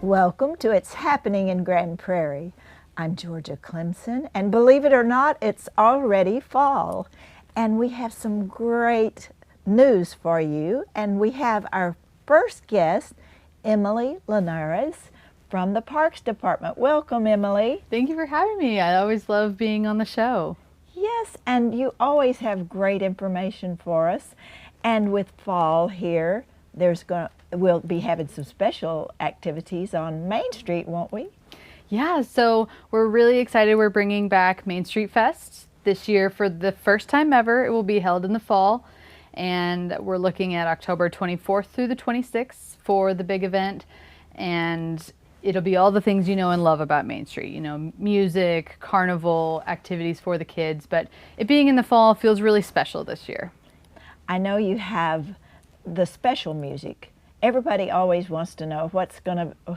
Welcome to It's Happening in Grand Prairie. I'm Georgia Clemson, and believe it or not, it's already fall. And we have some great news for you. And we have our first guest, Emily Linares from the Parks Department. Welcome, Emily. Thank you for having me. I always love being on the show. Yes, and you always have great information for us. And with fall here, we'll be having some special activities on Main Street, won't we? Yeah, so we're really excited. We're bringing back Main Street Fest this year for the first time ever. It will be held in the fall, and we're looking at October 24th through the 26th for the big event. And it'll be all the things you know and love about Main Street. You know, music, carnival, activities for the kids. But it being in the fall feels really special this year. I know you have the special music. Everybody always wants to know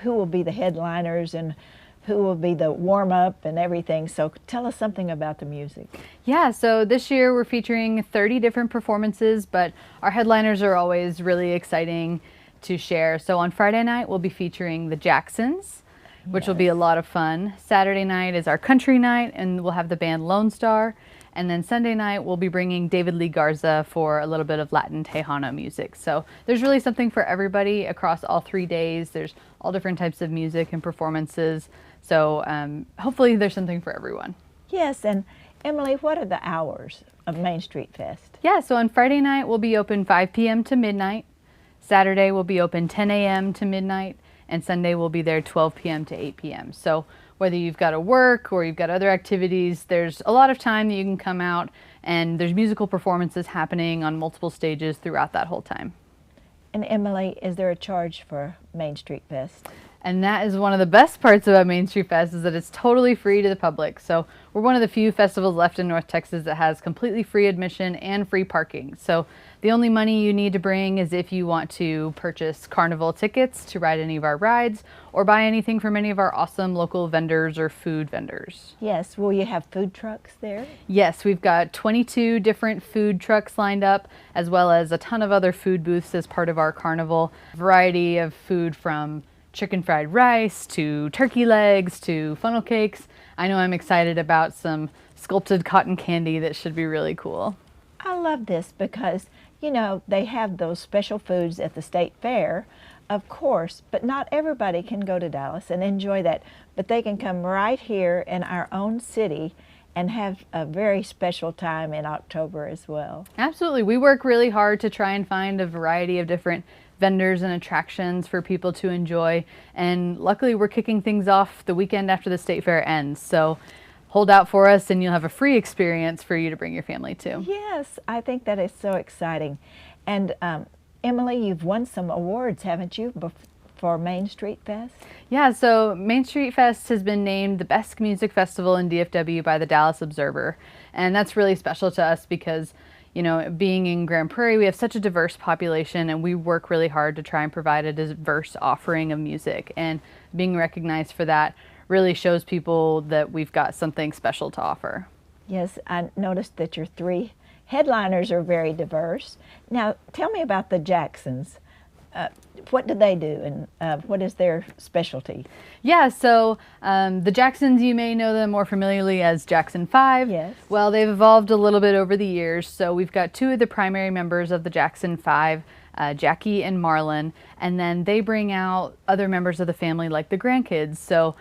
who will be the headliners and who will be the warm-up and everything. So tell us something about the music. Yeah, so this year we're featuring 30 different performances, but our headliners are always really exciting to share. So on Friday night, we'll be featuring the Jacksons, which will be a lot of fun. Saturday night is our country night, and we'll have the band Lone Star. And then Sunday night, we'll be bringing David Lee Garza for a little bit of Latin Tejano music. So there's really something for everybody across all 3 days. There's all different types of music and performances. So hopefully there's something for everyone. Yes, and Emily, what are the hours of Main Street Fest? Yeah, so on Friday night, we'll be open 5 p.m. to midnight. Saturday, we'll be open 10 a.m. to midnight. And Sunday, we'll be there 12 p.m. to 8 p.m. So whether you've got to work or you've got other activities, there's a lot of time that you can come out, and there's musical performances happening on multiple stages throughout that whole time. And Emily, is there a charge for Main Street Fest? And that is one of the best parts about Main Street Fest, is that it's totally free to the public. So we're one of the few festivals left in North Texas that has completely free admission and free parking. So the only money you need to bring is if you want to purchase carnival tickets to ride any of our rides or buy anything from any of our awesome local vendors or food vendors. Yes, will you have food trucks there? Yes, we've got 22 different food trucks lined up, as well as a ton of other food booths as part of our carnival. Variety of food from chicken fried rice to turkey legs to funnel cakes. I know I'm excited about some sculpted cotton candy that should be really cool. I love this because, you know, they have those special foods at the state fair, of course, but not everybody can go to Dallas and enjoy that. But they can come right here in our own city and have a very special time in October as well. Absolutely. We work really hard to try and find a variety of different vendors and attractions for people to enjoy. And luckily, we're kicking things off the weekend after the state fair ends. So hold out for us and you'll have a free experience for you to bring your family to. Yes, I think that is so exciting. And Emily, you've won some awards, haven't you, for Main Street Fest? Yeah, so Main Street Fest has been named the best music festival in DFW by the Dallas Observer. And that's really special to us because, you know, being in Grand Prairie, we have such a diverse population, and we work really hard to try and provide a diverse offering of music. And being recognized for that really shows people that we've got something special to offer. Yes, I noticed that your 3 headliners are very diverse. Now, tell me about the Jacksons. What do they do, and what is their specialty? Yeah, so the Jacksons, you may know them more familiarly as Jackson 5. Yes. Well, they've evolved a little bit over the years. So we've got 2 of the primary members of the Jackson 5, Jackie and Marlon, and then they bring out other members of the family like the grandkids. So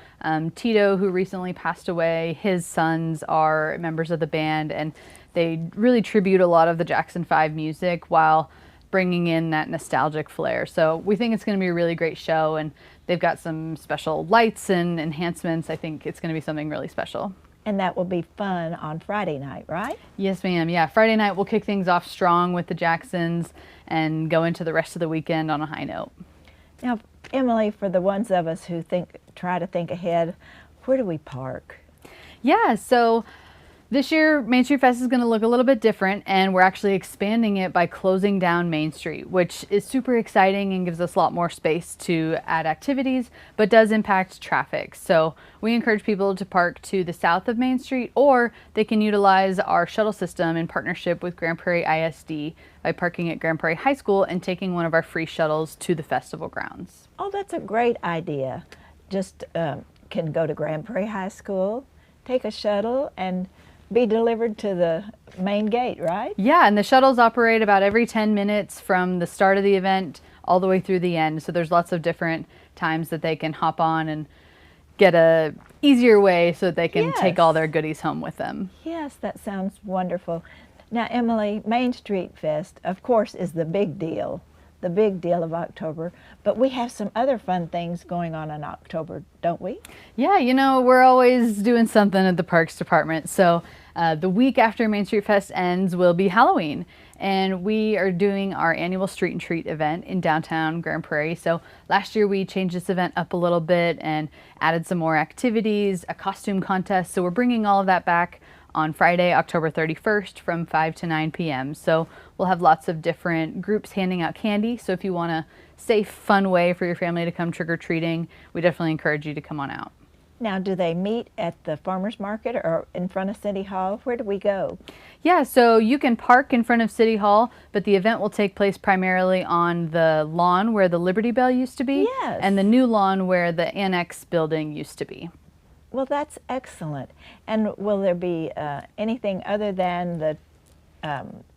Tito, who recently passed away, his sons are members of the band, and they really tribute a lot of the Jackson 5 music while bringing in that nostalgic flair. So we think it's going to be a really great show, and they've got some special lights and enhancements. I think it's going to be something really special. And that will be fun on Friday night, right? Yes, ma'am. Yeah, Friday night we'll kick things off strong with the Jacksons and go into the rest of the weekend on a high note. Now, Emily, for the ones of us who try to think ahead, where do we park? Yeah, so This year, Main Street Fest is going to look a little bit different, and we're actually expanding it by closing down Main Street, which is super exciting and gives us a lot more space to add activities, but does impact traffic. So we encourage people to park to the south of Main Street, or they can utilize our shuttle system in partnership with Grand Prairie ISD by parking at Grand Prairie High School and taking one of our free shuttles to the festival grounds. Oh, that's a great idea. Just can go to Grand Prairie High School, take a shuttle, and be delivered to the main gate, right? Yeah, and the shuttles operate about every 10 minutes from the start of the event all the way through the end. So there's lots of different times that they can hop on and get a easier way so that they can take all their goodies home with them. Yes, that sounds wonderful. Now, Emily, Main Street Fest, of course, is the big deal of October, but we have some other fun things going on in October, don't we? Yeah, you know, we're always doing something at the Parks Department. So the week after Main Street Fest ends will be Halloween, and we are doing our annual Street and Treat event in downtown Grand Prairie. So last year we changed this event up a little bit and added some more activities, a costume contest. So we're bringing all of that back on Friday, October 31st from 5 to 9 p.m. So we'll have lots of different groups handing out candy. So if you want a safe, fun way for your family to come trick-or-treating, we definitely encourage you to come on out. Now, do they meet at the farmer's market or in front of City Hall? Where do we go? Yeah, so you can park in front of City Hall, but the event will take place primarily on the lawn where the Liberty Bell used to be, and the new lawn where the Annex building used to be. Well, that's excellent. And will there be anything other than the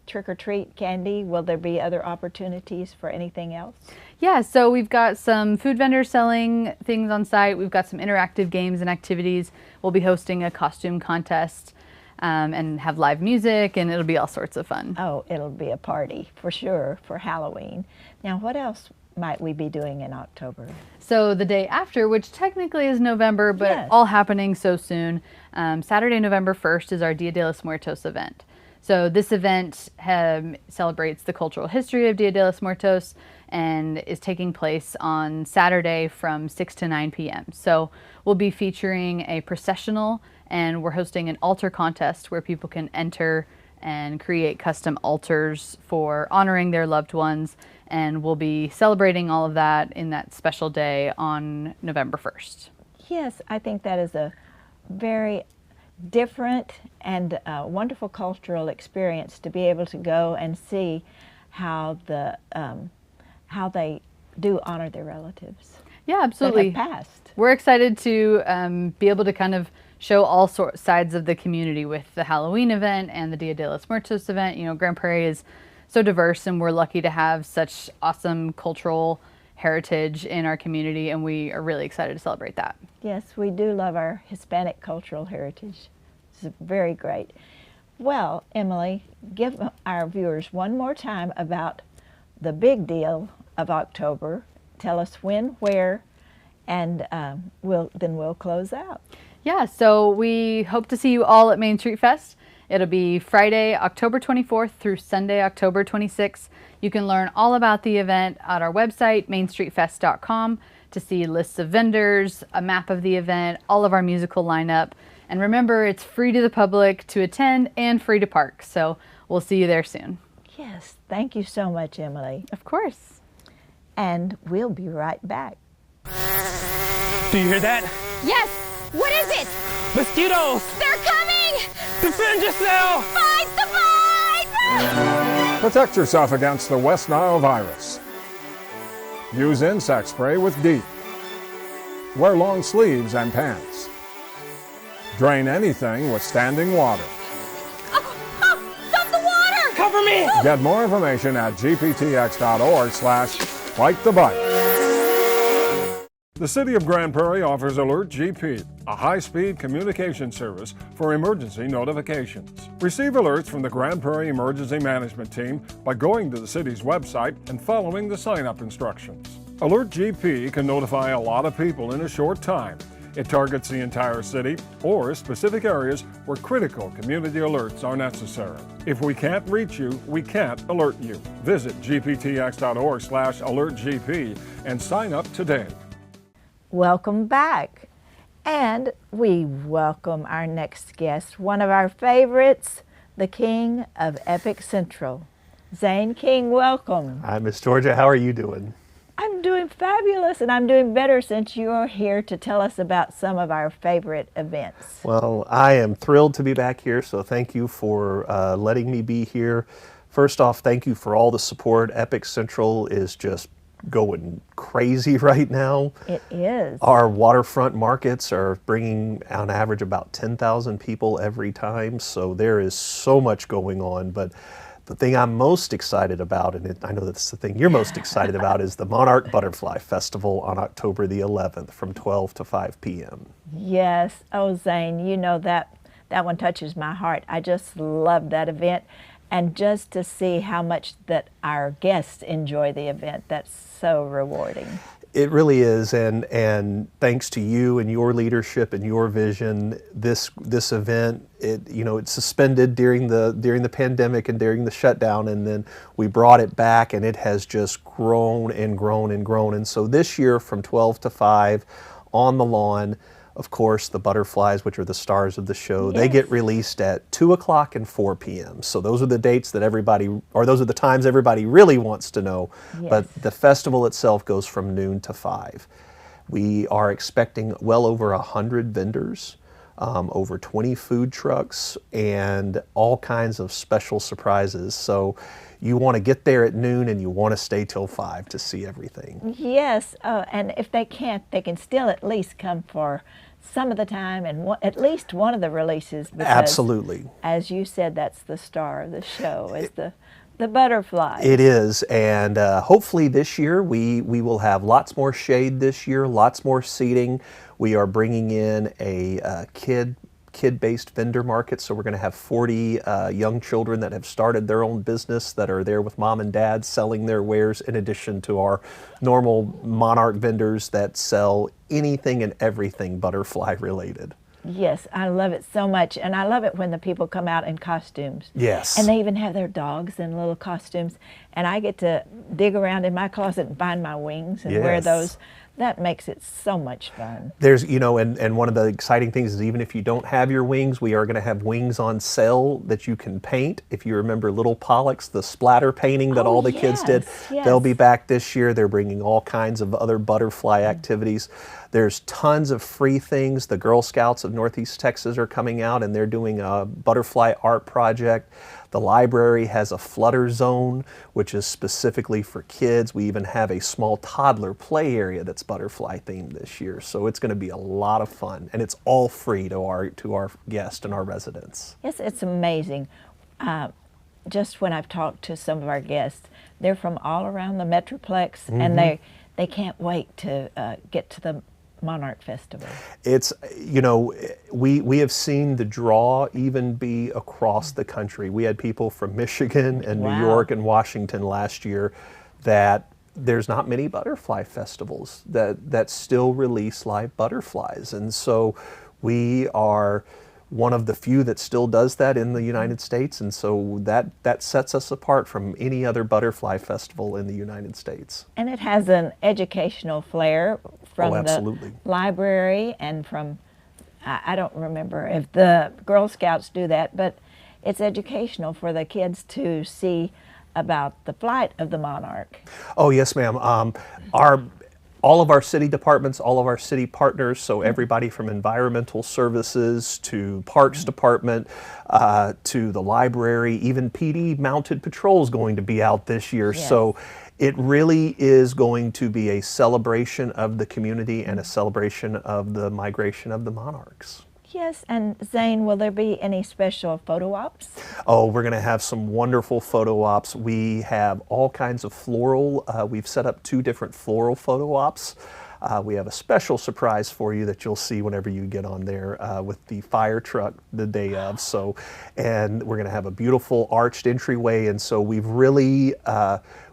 trick-or-treat candy? Will there be other opportunities for anything else? Yeah, so we've got some food vendors selling things on site. We've got some interactive games and activities. We'll be hosting a costume contest and have live music, and it'll be all sorts of fun. Oh, it'll be a party for sure for Halloween. Now, what else might we be doing in October? So the day after, which technically is November, but all happening so soon, Saturday, November 1st is our Dia de los Muertos event. So this event celebrates the cultural history of Dia de los Muertos and is taking place on Saturday from 6 to 9 p.m. So we'll be featuring a processional, and we're hosting an altar contest where people can enter and create custom altars for honoring their loved ones. And we'll be celebrating all of that in that special day on November 1st. Yes, I think that is a very different and wonderful cultural experience to be able to go and see how they do honor their relatives. Yeah, absolutely. That have passed. We're excited to be able to kind of show all sides of the community with the Halloween event and the Dia de los Muertos event. You know, Grand Prairie is so diverse, and we're lucky to have such awesome cultural heritage in our community, and we are really excited to celebrate that. Yes, we do love our Hispanic cultural heritage. It's very great. Well, Emily, give our viewers one more time about the big deal of October. Tell us when, where, and we'll close out. Yeah, so we hope to see you all at Main Street Fest. It'll be Friday, October 24th through Sunday, October 26th. You can learn all about the event at our website, mainstreetfest.com, to see lists of vendors, a map of the event, all of our musical lineup. And remember, it's free to the public to attend and free to park. So we'll see you there soon. Yes, thank you so much, Emily. Of course. And we'll be right back. Do you hear that? Yes! What is it? Mosquitoes! They're coming! Defend yourself! Fight the fight! Protect yourself against the West Nile virus. Use insect spray with DEEP. Wear long sleeves and pants. Drain anything with standing water. Stop the water! Cover me! Get more information at gptx.org/fightthebite. The City of Grand Prairie offers Alert GP, a high-speed communication service for emergency notifications. Receive alerts from the Grand Prairie Emergency Management Team by going to the city's website and following the sign-up instructions. Alert GP can notify a lot of people in a short time. It targets the entire city or specific areas where critical community alerts are necessary. If we can't reach you, we can't alert you. Visit gptx.org/alertgp and sign up today. Welcome back. And we welcome our next guest, one of our favorites, the king of Epic Central. Zane King, welcome. Hi, Miss Georgia. How are you doing? I'm doing fabulous, and I'm doing better since you're here to tell us about some of our favorite events. Well, I am thrilled to be back here, so thank you for letting me be here. First off, thank you for all the support. Epic Central is just going crazy right now. It is. Our waterfront markets are bringing on average about 10,000 people every time, so there is so much going on. But the thing I'm most excited about, and I know that's the thing you're most excited about, is the Monarch Butterfly Festival on October the 11th from 12 to 5 p.m. Yes. Oh, Zane, you know that one touches my heart. I just love that event. And just to see how much that our guests enjoy the event, that's so rewarding. It really is, and thanks to you and your leadership and your vision, this event, it's suspended during the pandemic and during the shutdown, and then we brought it back, and it has just grown and grown and grown. And so this year, from 12 to 5, on the lawn, of course, the butterflies, which are the stars of the show, they get released at 2 o'clock and 4 p.m. So those are the dates that those are the times everybody really wants to know. Yes. But the festival itself goes from noon to 5. We are expecting well over 100 vendors, over 20 food trucks, and all kinds of special surprises. So you want to get there at noon and you want to stay till 5 to see everything. Yes, and if they can't, they can still at least come for some of the time and at least one of the releases. Because, Absolutely. as you said, that's the star of the show, is the butterfly. It is, and hopefully this year we will have lots more shade this year, lots more seating. We are bringing in a kid-based vendor market, so we're going to have 40 young children that have started their own business that are there with mom and dad selling their wares, in addition to our normal Monarch vendors that sell anything and everything butterfly related. Yes, I love it so much, and I love it when the people come out in costumes. Yes. And they even have their dogs in little costumes, and I get to dig around in my closet and find my wings and wear Yes. those. That makes it so much fun. There's, and one of the exciting things is even if you don't have your wings, we are going to have wings on sale that you can paint. If you remember Little Pollux, the splatter painting that all the kids did, yes. they'll be back this year. They're bringing all kinds of other butterfly activities. There's tons of free things. The Girl Scouts of Northeast Texas are coming out and they're doing a butterfly art project. The library has a flutter zone, which is specifically for kids. We even have a small toddler play area that's butterfly themed this year. So it's going to be a lot of fun, and it's all free to our guests and our residents. Yes, it's amazing. Just when I've talked to some of our guests, they're from all around the Metroplex, and they can't wait to get to the Monarch Festival. It's, we have seen the draw even be across the country. We had people from Michigan and New York and Washington last year that there's not many butterfly festivals that still release live butterflies. And so we are one of the few that still does that in the United States, and so that sets us apart from any other butterfly festival in the United States. And it has an educational flair from absolutely. The library and from, I don't remember if the Girl Scouts do that, but it's educational for the kids to see about the flight of the monarch. Oh yes, ma'am. All of our city departments, all of our city partners, so everybody from environmental services to parks department to the library, even PD mounted patrol is going to be out this year. Yes. So it really is going to be a celebration of the community and a celebration of the migration of the monarchs. Yes, and Zane, will there be any special photo ops? Oh, we're going to have some wonderful photo ops. We have all kinds of floral. We've set up 2 different floral photo ops. We have a special surprise for you that you'll see whenever you get on there with the fire truck the day of. So, and we're going to have a beautiful arched entryway. And so we've really,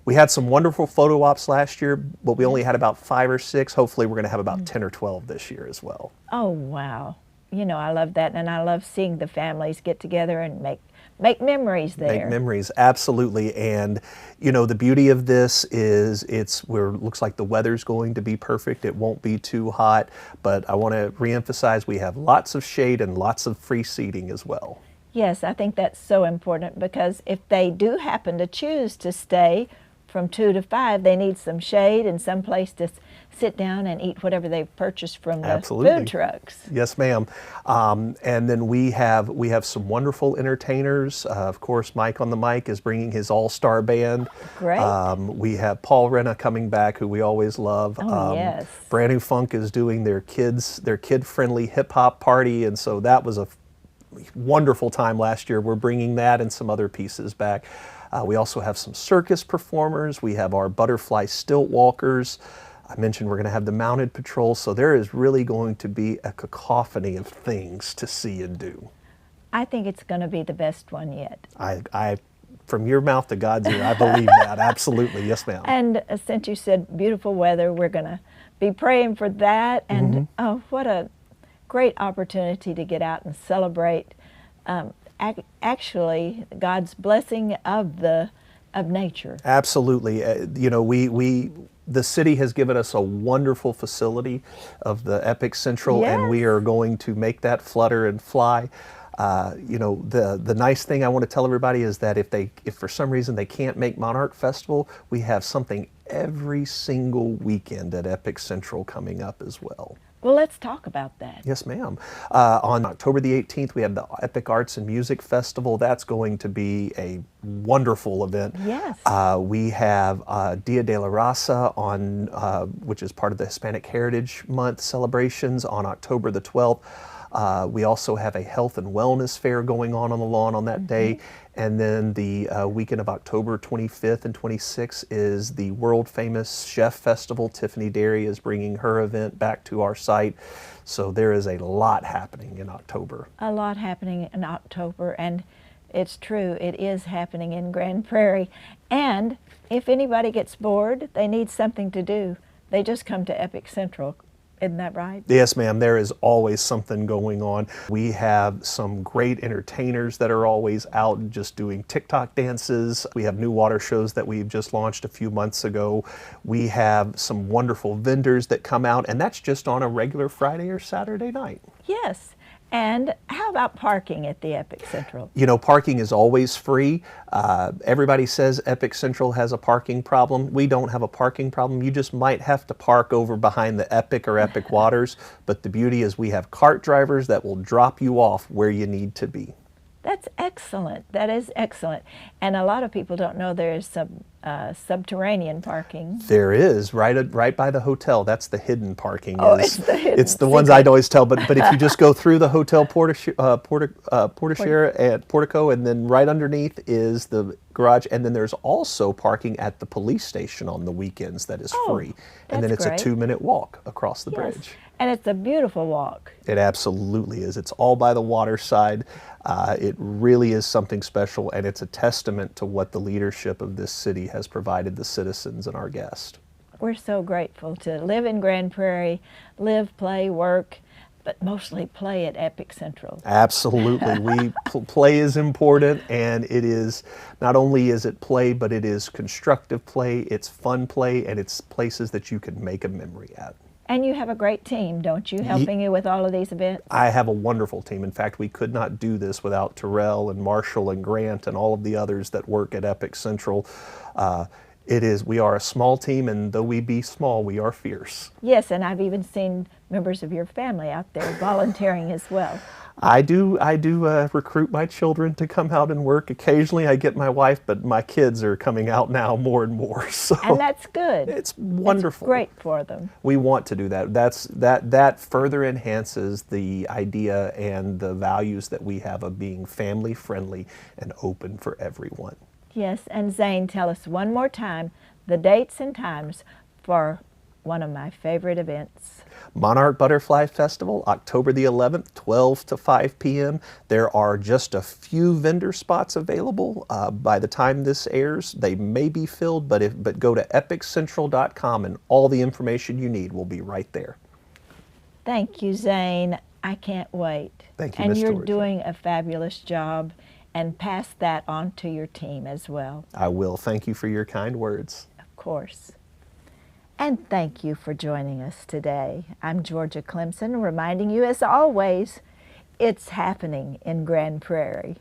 we had some wonderful photo ops last year, but we only had about 5 or 6. Hopefully we're going to have about 10 or 12 this year as well. Oh, wow. I love that, and I love seeing the families get together and make memories there. Make memories, absolutely. And the beauty of this is looks like the weather's going to be perfect. It won't be too hot, but I want to reemphasize we have lots of shade and lots of free seating as well. Yes, I think that's so important, because if they do happen to choose to stay from 2 to 5, they need some shade and some place to sit down and eat whatever they've purchased from the food trucks. Yes, ma'am. And then we have some wonderful entertainers. Of course, Mike on the mic is bringing his all-star band. Great. We have Paul Renna coming back, who we always love. Oh, yes. Brand New Funk is doing their kid-friendly hip-hop party, and so that was a wonderful time last year. We're bringing that and some other pieces back. We also have some circus performers. We have our butterfly stilt walkers. I mentioned we're going to have the mounted patrol, so there is really going to be a cacophony of things to see and do. I think it's going to be the best one yet. I from your mouth to God's ear, I believe that. Absolutely. Yes, ma'am. And since you said beautiful weather, we're going to be praying for that. And oh, what a great opportunity to get out and celebrate actually God's blessing of nature. Absolutely. The city has given us a wonderful facility of the Epic Central, Yes. and we are going to make that flutter and fly. The nice thing I want to tell everybody is that if for some reason they can't make Monarch Festival, we have something every single weekend at Epic Central coming up as well. Well, let's talk about that. Yes, ma'am. On October the 18th, we have the Epic Arts and Music Festival. That's going to be a wonderful event. Yes. We have Dia de la Raza, which is part of the Hispanic Heritage Month celebrations, on October the 12th. We also have a health and wellness fair going on the lawn on that day. And then the weekend of October 25th and 26th is the world famous Chef Festival. Tiffany Derry is bringing her event back to our site. So there is a lot happening in October. A lot happening in October, and it's true, it is happening in Grand Prairie. And if anybody gets bored, they need something to do, they just come to Epic Central. Isn't that right? Yes, ma'am. There is always something going on. We have some great entertainers that are always out just doing TikTok dances. We have new water shows that we've just launched a few months ago. We have some wonderful vendors that come out, and that's just on a regular Friday or Saturday night. Yes. And how about parking at the Epic Central? Parking is always free. Everybody says Epic Central has a parking problem. We don't have a parking problem. You just might have to park over behind the Epic or Epic Waters. But the beauty is we have cart drivers that will drop you off where you need to be. That's excellent. That is excellent. And a lot of people don't know there is some subterranean parking. There is, right by the hotel. That's the hidden parking. Oh, it's the hidden. It's the ones I'd always tell. But if you just go through the hotel portico and then right underneath is the garage, and then there's also parking at the police station on the weekends that is free. And then it's great. a 2-minute walk across the bridge. And it's a beautiful walk. It absolutely is. It's all by the water side. It really is something special, and it's a testament to what the leadership of this city has provided the citizens and our guests. We're so grateful to live in Grand Prairie, live, play, work, but mostly play at Epic Central. Absolutely. Play is important, and it is, not only is it play, but it is constructive play, it's fun play, and it's places that you can make a memory at. And you have a great team, don't you, helping you with all of these events? I have a wonderful team. In fact, we could not do this without Terrell and Marshall and Grant and all of the others that work at Epic Central. We are a small team, and though we be small, we are fierce. Yes, and I've even seen members of your family out there volunteering as well. I do recruit my children to come out and work. Occasionally I get my wife, but my kids are coming out now more and more. So and that's good. It's wonderful. It's great for them. We want to do that. That further enhances the idea and the values that we have of being family friendly and open for everyone. Yes, and Zane, tell us one more time the dates and times for one of my favorite events. Monarch Butterfly Festival, October the 11th, 12 to 5 p.m. There are just a few vendor spots available. By the time this airs, they may be filled, but go to epiccentral.com and all the information you need will be right there. Thank you, Zane. I can't wait. Thank you, And Ms. you're Georgia. doing a fabulous job, and pass that on to your team as well, I will. Thank you for your kind words. of course. And thank you for joining us today. I'm Georgia Clemson, reminding you as always, it's happening in Grand Prairie.